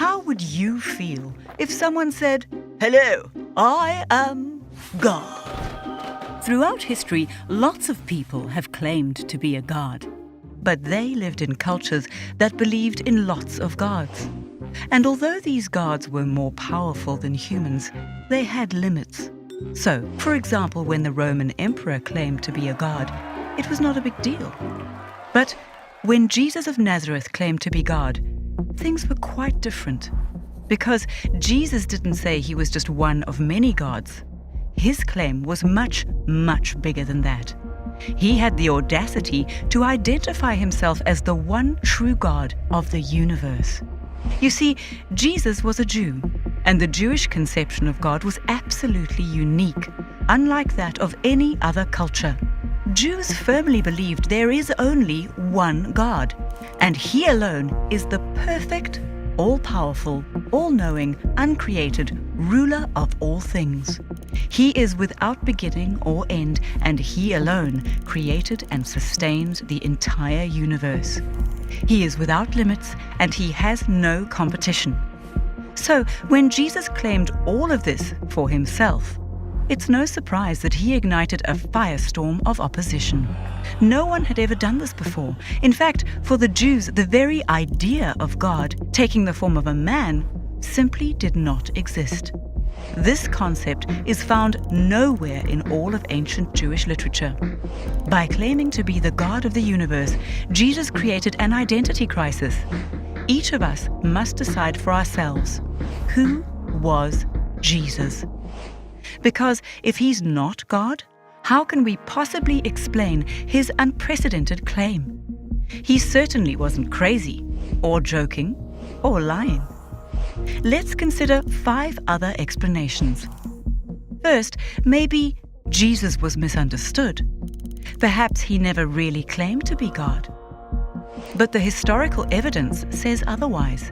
How would you feel if someone said, "Hello, I am God"? Throughout history, lots of people have claimed to be a god. But they lived in cultures that believed in lots of gods. And although these gods were more powerful than humans, they had limits. So, for example, when the Roman emperor claimed to be a god, it was not a big deal. But when Jesus of Nazareth claimed to be God, things were quite different. Because Jesus didn't say he was just one of many gods. His claim was much, much bigger than that. He had the audacity to identify himself as the one true God of the universe. You see, Jesus was a Jew, and the Jewish conception of God was absolutely unique, unlike that of any other culture. Jews firmly believed there is only one God, and He alone is the perfect, all-powerful, all-knowing, uncreated ruler of all things. He is without beginning or end, and He alone created and sustains the entire universe. He is without limits, and He has no competition. So, when Jesus claimed all of this for Himself, it's no surprise that He ignited a firestorm of opposition. No one had ever done this before. In fact, for the Jews, the very idea of God taking the form of a man simply did not exist. This concept is found nowhere in all of ancient Jewish literature. By claiming to be the God of the universe, Jesus created an identity crisis. Each of us must decide for ourselves, who was Jesus? Because if He's not God, how can we possibly explain His unprecedented claim? He certainly wasn't crazy, or joking, or lying. Let's consider 5 other explanations. First, maybe Jesus was misunderstood. Perhaps He never really claimed to be God. But the historical evidence says otherwise.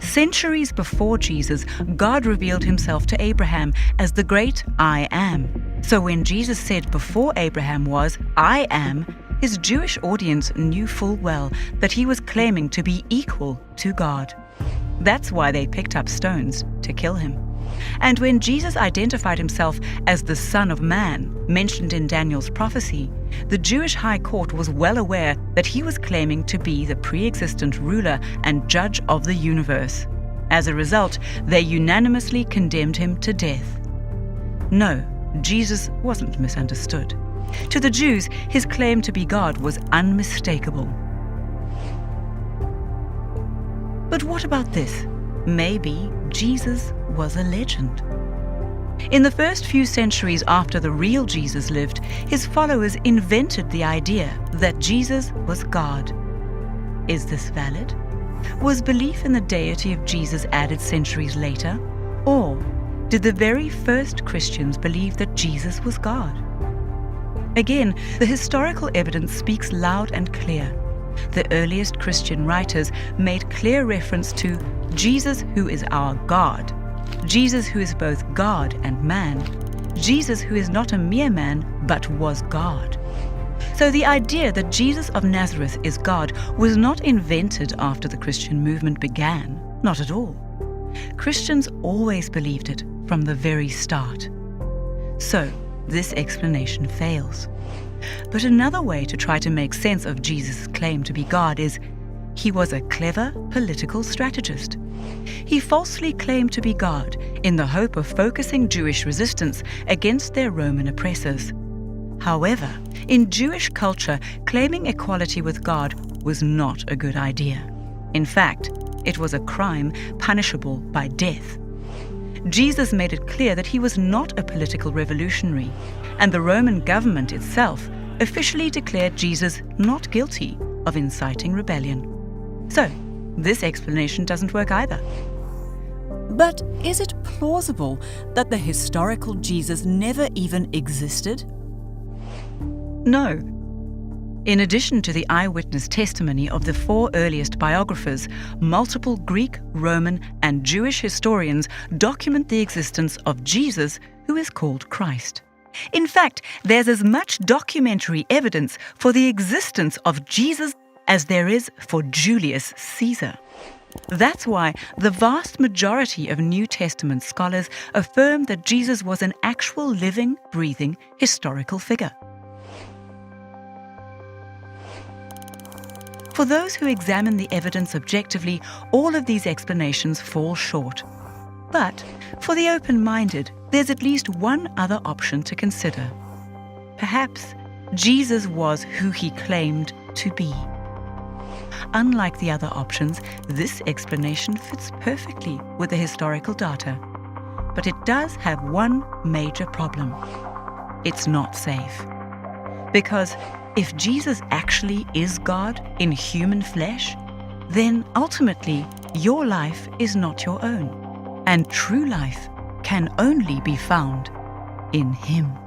Centuries before Jesus, God revealed Himself to Abraham as the great I Am. So when Jesus said before Abraham was, "I am," His Jewish audience knew full well that He was claiming to be equal to God. That's why they picked up stones to kill Him. And when Jesus identified Himself as the Son of Man, mentioned in Daniel's prophecy, the Jewish high court was well aware that He was claiming to be the pre-existent ruler and judge of the universe. As a result, they unanimously condemned Him to death. No, Jesus wasn't misunderstood. To the Jews, His claim to be God was unmistakable. But what about this? Maybe Jesus was a legend. In the first few centuries after the real Jesus lived, His followers invented the idea that Jesus was God. Is this valid? Was belief in the deity of Jesus added centuries later? Or did the very first Christians believe that Jesus was God? Again, the historical evidence speaks loud and clear. The earliest Christian writers made clear reference to Jesus who is our God, Jesus who is both God and man, Jesus who is not a mere man but was God. So the idea that Jesus of Nazareth is God was not invented after the Christian movement began, not at all. Christians always believed it from the very start. So this explanation fails. But another way to try to make sense of Jesus' claim to be God is He was a clever political strategist. He falsely claimed to be God in the hope of focusing Jewish resistance against their Roman oppressors. However, in Jewish culture, claiming equality with God was not a good idea. In fact, it was a crime punishable by death. Jesus made it clear that He was not a political revolutionary, and the Roman government itself officially declared Jesus not guilty of inciting rebellion. So, this explanation doesn't work either. But is it plausible that the historical Jesus never even existed? No. In addition to the eyewitness testimony of the 4 earliest biographers, multiple Greek, Roman, and Jewish historians document the existence of Jesus, who is called Christ. In fact, there's as much documentary evidence for the existence of Jesus as there is for Julius Caesar. That's why the vast majority of New Testament scholars affirm that Jesus was an actual living, breathing, historical figure. For those who examine the evidence objectively, all of these explanations fall short. But for the open-minded, there's at least one other option to consider. Perhaps Jesus was who he claimed to be. Unlike the other options, this explanation fits perfectly with the historical data. But it does have one major problem. It's not safe. Because if Jesus actually is God in human flesh, then ultimately your life is not your own, and true life can only be found in Him.